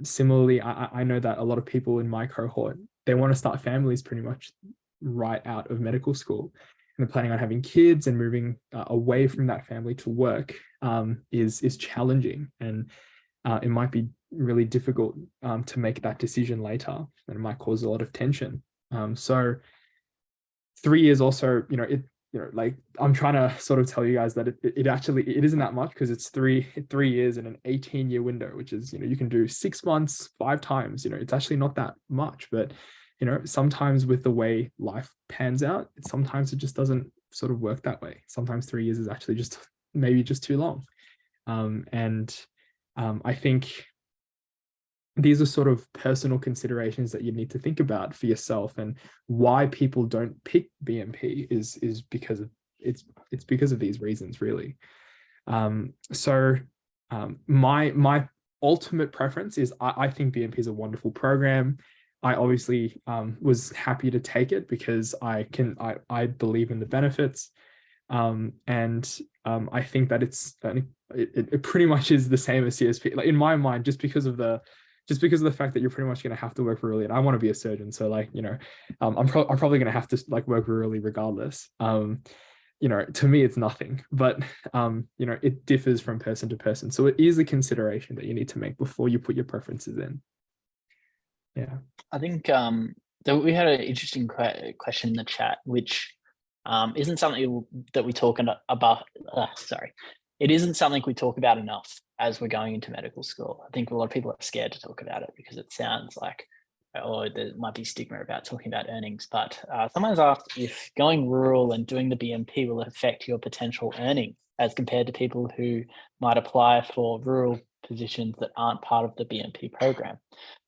S1: Similarly, I know that a lot of people in my cohort, they want to start families pretty much right out of medical school, and they're planning on having kids, and moving away from that family to work is challenging, and it might be really difficult to make that decision later, and it might cause a lot of tension. So 3 years also, like I'm trying to sort of tell you guys that it actually isn't that much, because it's 3 years in an 18-year window, which is, you can do 6 months 5 times. It's actually not that much, but sometimes with the way life pans out, sometimes it just doesn't sort of work that way. Sometimes 3 years is actually just maybe just too long. I think these are sort of personal considerations that you need to think about for yourself, and why people don't pick BMP is because of it's because of these reasons, really. My ultimate preference is I think BMP is a wonderful program. I obviously was happy to take it because I believe in the benefits, and I think that it pretty much is the same as CSP, like in my mind, just because of the fact that you're pretty much going to have to work rurally, and I want to be a surgeon, so like I'm probably going to have to like work rurally regardless. To me it's nothing, but it differs from person to person, so it is a consideration that you need to make before you put your preferences in. Yeah,
S2: I think that we had an interesting question in the chat, which isn't something that we talk about. It isn't something we talk about enough as we're going into medical school. I think a lot of people are scared to talk about it because it sounds like, oh, there might be stigma about talking about earnings. But someone's asked if going rural and doing the BMP will affect your potential earning as compared to people who might apply for rural positions that aren't part of the BMP program.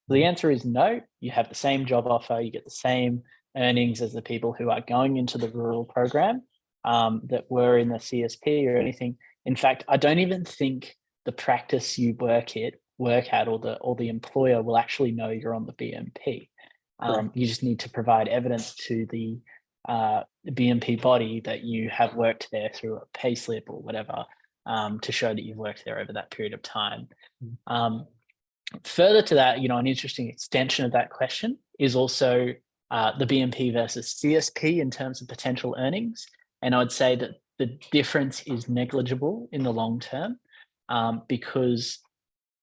S2: So the answer is no. You have the same job offer, you get the same earnings as the people who are going into the rural program that were in the CSP or anything. In fact, I don't even think the practice you work at or the employer will actually know you're on the BMP. You just need to provide evidence to the BMP body that you have worked there through a pay slip or whatever to show that you've worked there over that period of time. Further to that, an interesting extension of that question is also the BMP versus CSP in terms of potential earnings. And I would say that the difference is negligible in the long term because,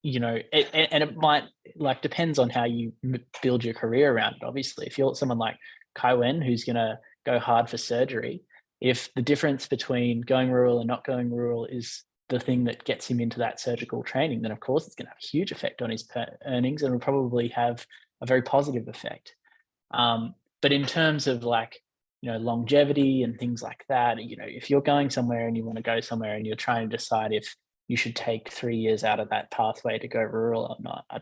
S2: it might depends on how you build your career around it. Obviously, if you're someone like Kai Wen, who's going to go hard for surgery, if the difference between going rural and not going rural is the thing that gets him into that surgical training, then of course it's going to have a huge effect on his earnings and will probably have a very positive effect. But in terms of longevity and things like that, if you're going somewhere and you want to go somewhere and you're trying to decide if you should take 3 years out of that pathway to go rural or not, I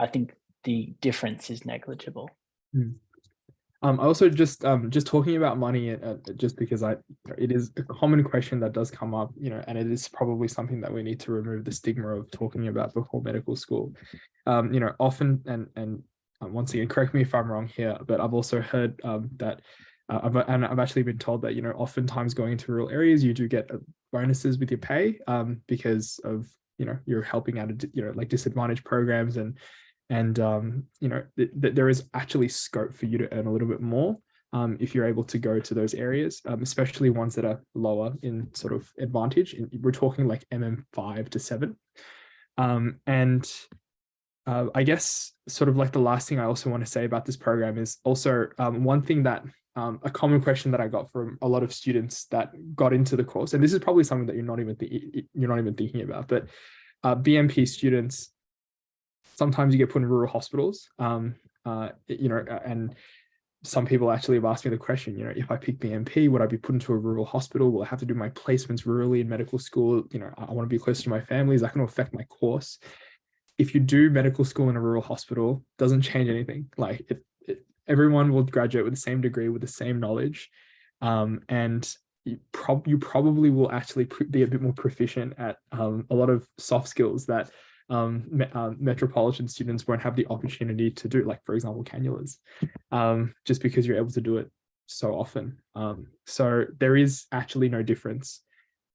S2: think the difference is negligible.
S1: I also just talking about money, just because it is a common question that does come up, and it is probably something that we need to remove the stigma of talking about before medical school. Often, and once again, correct me if I'm wrong here, but I've also heard that I've actually been told that oftentimes going into rural areas you do get bonuses with your pay because of you're helping out like disadvantaged programs and And there is actually scope for you to earn a little bit more if you're able to go to those areas, especially ones that are lower in sort of advantage. We're talking like MM5 to 7. And I guess sort of like the last thing I also want to say about this program is also one thing that a common question that I got from a lot of students that got into the course, and this is probably something that you're not even thinking about, but BMP students, sometimes you get put in rural hospitals, and some people actually have asked me the question, if I pick BMP, would I be put into a rural hospital? Will I have to do my placements rurally in medical school? I want to be close to my family. Is that going to affect my course? If you do medical school in a rural hospital, doesn't change anything. Like everyone will graduate with the same degree, with the same knowledge. And you probably will actually be a bit more proficient at a lot of soft skills that metropolitan students won't have the opportunity to do, like, for example, cannulas, just because you're able to do it so often. So there is actually no difference.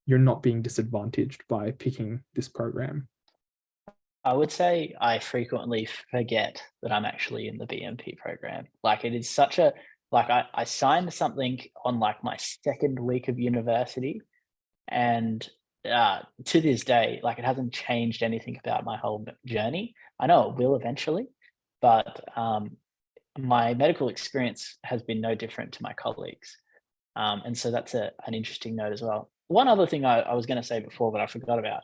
S1: You're not being disadvantaged by picking this program.
S2: I would say I frequently forget that I'm actually in the BMP program. Like, it is such a, like, I signed something on like my second week of university, and to this day, like, it hasn't changed anything about my whole journey. I know it will eventually, but my medical experience has been no different to my colleagues. And so that's an interesting note as well. One other thing I was going to say before, but I forgot about.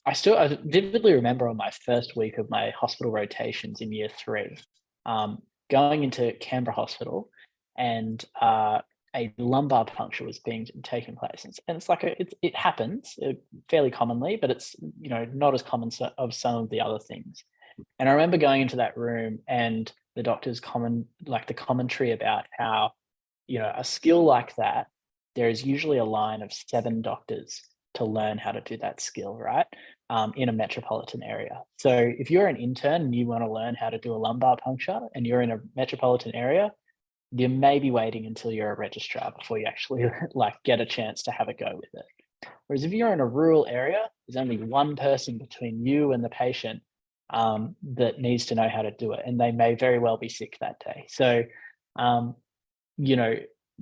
S2: I vividly remember on my first week of my hospital rotations in year 3, going into Canberra Hospital, and a lumbar puncture was being taken place. And it's like it happens fairly commonly, but it's not as common of some of the other things. And I remember going into that room and the doctor's the commentary about how, a skill like that, there is usually a line of 7 doctors to learn how to do that skill, right? In a metropolitan area. So if you're an intern and you want to learn how to do a lumbar puncture and you're in a metropolitan area, you may be waiting until you're a registrar before you actually like get a chance to have a go with it. Whereas if you're in a rural area, there's only one person between you and the patient that needs to know how to do it, and they may very well be sick that day. So,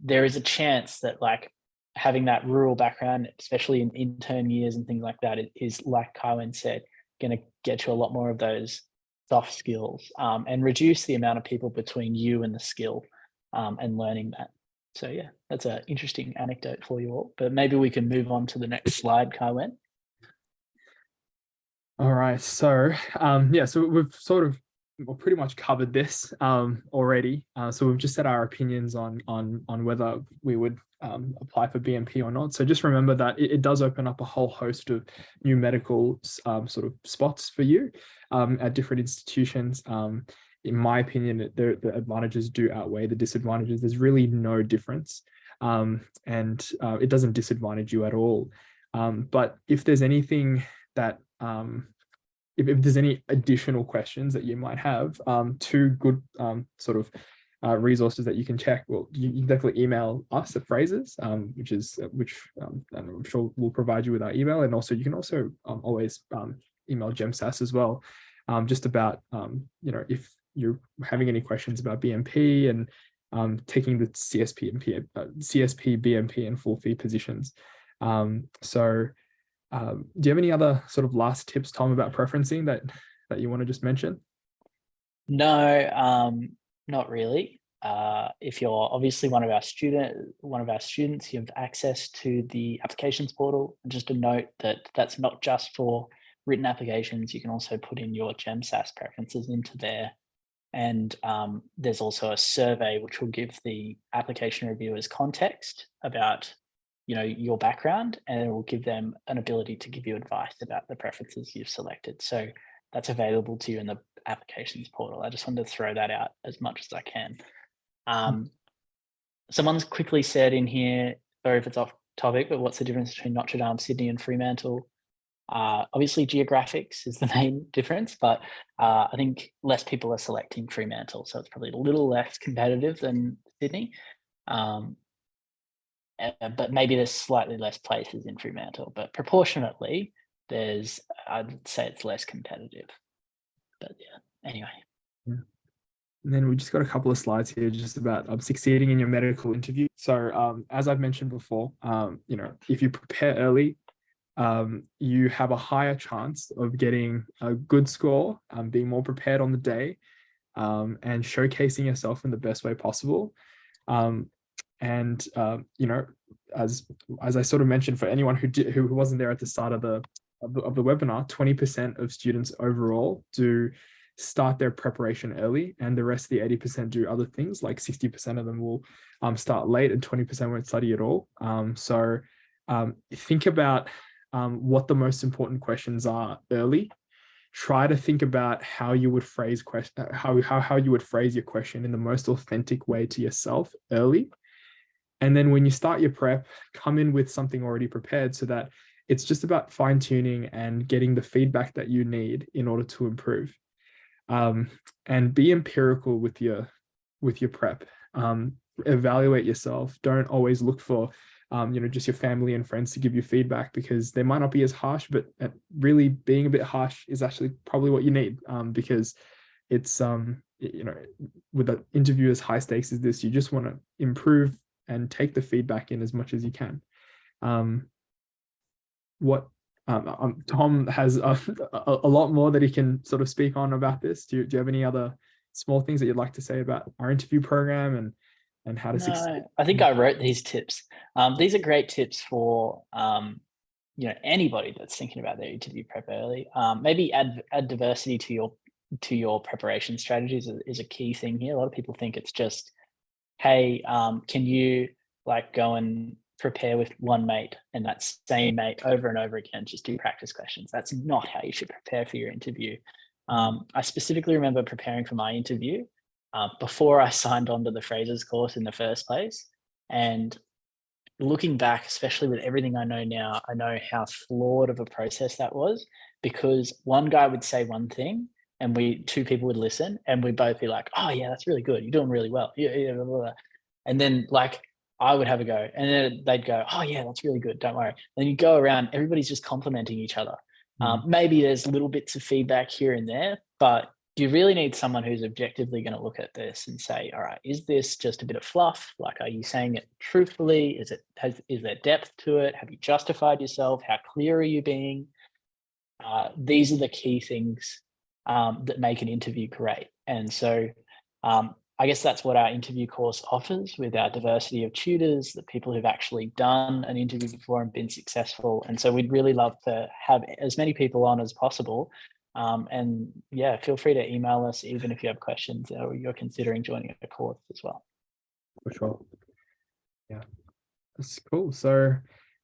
S2: there is a chance that, like, having that rural background, especially in intern years and things like that, it is, like Kywin said, going to get you a lot more of those soft skills and reduce the amount of people between you and the skill and learning that. So yeah, that's an interesting anecdote for you all, but maybe we can move on to the next slide, Kywin.
S1: All right, so so we've sort of pretty much covered this already. So we've just said our opinions on whether we would apply for BMP or not. So just remember that it does open up a whole host of new medical sort of spots for you at different institutions. In my opinion, the advantages do outweigh the disadvantages. There's really no difference, and it doesn't disadvantage you at all. But if there's anything that if there's any additional questions that you might have, 2 good sort of resources that you can check. Well, you can definitely email us at Frasers, which I'm sure we'll provide you with our email, and also you can also always email GEMSAS as well, just about if you're having any questions about BMP and taking the CSP, BMP, and full fee positions. Do you have any other sort of last tips, Tom, about preferencing that you want to just mention?
S2: No, not really. If you're obviously one of our students, you have access to the applications portal. And just a note that that's not just for written applications. You can also put in your GEMSAS preferences into there. And there's also a survey which will give the application reviewers context about your background, and it will give them an ability to give you advice about the preferences you've selected. So that's available to you in the applications portal. I just wanted to throw that out as much as I can. Someone's quickly said in here, sorry if it's off topic, but what's the difference between Notre Dame, Sydney and Fremantle? Obviously geographics is the main difference, but I think less people are selecting Fremantle, so it's probably a little less competitive than Sydney. But maybe there's slightly less places in Fremantle, but proportionately, I'd say it's less competitive. But yeah, anyway.
S1: Yeah. And then we just got a couple of slides here just about succeeding in your medical interview. So as I've mentioned before, if you prepare early, you have a higher chance of getting a good score, being more prepared on the day, and showcasing yourself in the best way possible. And as I sort of mentioned, for anyone who wasn't there at the start of the webinar, 20% of students overall do start their preparation early, and the rest of the 80% do other things. Like 60% of them will start late, and 20% won't study at all. So think about what the most important questions are early. Try to think about how you would phrase how you would phrase your question in the most authentic way to yourself early. And then when you start your prep, come in with something already prepared, so that it's just about fine tuning and getting the feedback that you need in order to improve. And be empirical with your prep. Evaluate yourself. Don't always look for just your family and friends to give you feedback, because they might not be as harsh, but really being a bit harsh is actually probably what you need, because it's with an interview as high stakes as this, you just want to improve and take the feedback in as much as you can. Tom has a lot more that he can sort of speak on about this. Do you have any other small things that you'd like to say about our interview program and how to succeed?
S2: I think I wrote these tips. These are great tips for anybody that's thinking about their interview prep early. Maybe add diversity to your preparation strategies is a key thing here. A lot of people think it's just, hey, can you like go and prepare with one mate and that same mate over and over again, just do practice questions. That's not how you should prepare for your interview. I specifically remember preparing for my interview before I signed on to the Fraser's course in the first place. And looking back, especially with everything I know now, I know how flawed of a process that was, because one guy would say one thing and two people would listen, and we'd both be like, oh yeah, that's really good. You're doing really well. Yeah, blah, blah, blah. And then like I would have a go, and then they'd go, oh yeah, that's really good. Don't worry. Then you go around, everybody's just complimenting each other. Maybe there's little bits of feedback here and there, but you really need someone who's objectively going to look at this and say, all right, is this just a bit of fluff? Like, are you saying it truthfully? Is there depth to it? Have you justified yourself? How clear are you being? These are the key things that make an interview great. And so I guess that's what our interview course offers, with our diversity of tutors, the people who've actually done an interview before and been successful. And so we'd really love to have as many people on as possible. And yeah, feel free to email us even if you have questions or you're considering joining a course as well.
S1: For sure. Yeah, that's cool. So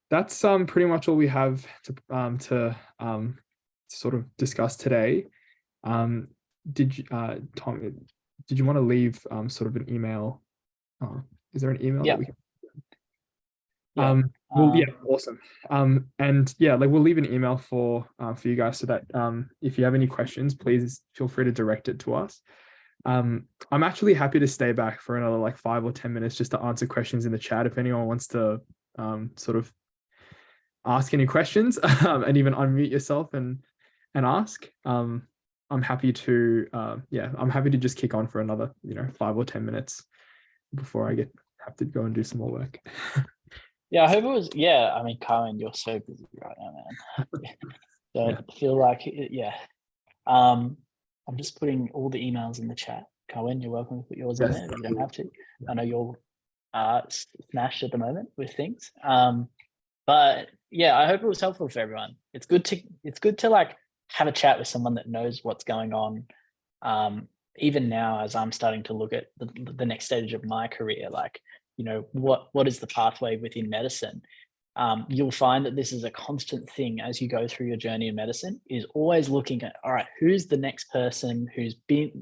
S1: that's pretty much all we have to sort of discuss today. Tom, did you want to leave sort of an email? Is there an email that we can? Well, yeah, awesome. And yeah, like we'll leave an email for you guys, so that if you have any questions, please feel free to direct it to us. I'm actually happy to stay back for another like 5 or 10 minutes just to answer questions in the chat if anyone wants to sort of ask any questions and even unmute yourself and ask. I'm happy to I'm happy to just kick on for another 5 or 10 minutes before I have to go and do some more work.
S2: Yeah, I hope it was. Yeah, I mean, Carmen, you're so busy right now, man. So yeah. I feel like I'm just putting all the emails in the chat. Carmen, you're welcome to put yours in there. You don't have to. I know you're smashed at the moment with things. But yeah, I hope it was helpful for everyone. It's good to like have a chat with someone that knows what's going on. Even now, as I'm starting to look at the next stage of my career, like, what is the pathway within medicine? You'll find that this is a constant thing as you go through your journey in medicine, is always looking at, all right, who's the next person who's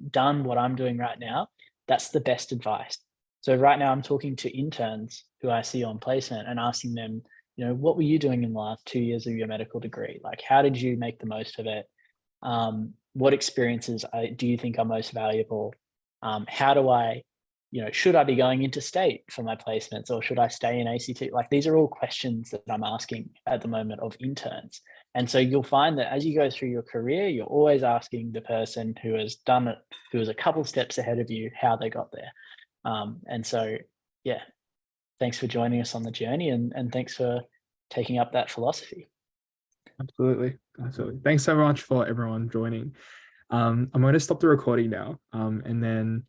S2: done what I'm doing right now? That's the best advice. So right now I'm talking to interns who I see on placement and asking them, what were you doing in the last 2 years of your medical degree? Like, how did you make the most of it? What experiences do you think are most valuable? How do I, should I be going interstate for my placements, or should I stay in ACT? Like, these are all questions that I'm asking at the moment of interns. And so you'll find that as you go through your career, you're always asking the person who has done it, who is a couple steps ahead of you, how they got there. And so, yeah, thanks for joining us on the journey, and thanks for taking up that philosophy.
S1: Absolutely. Absolutely. Thanks so much for everyone joining. I'm going to stop the recording now, and then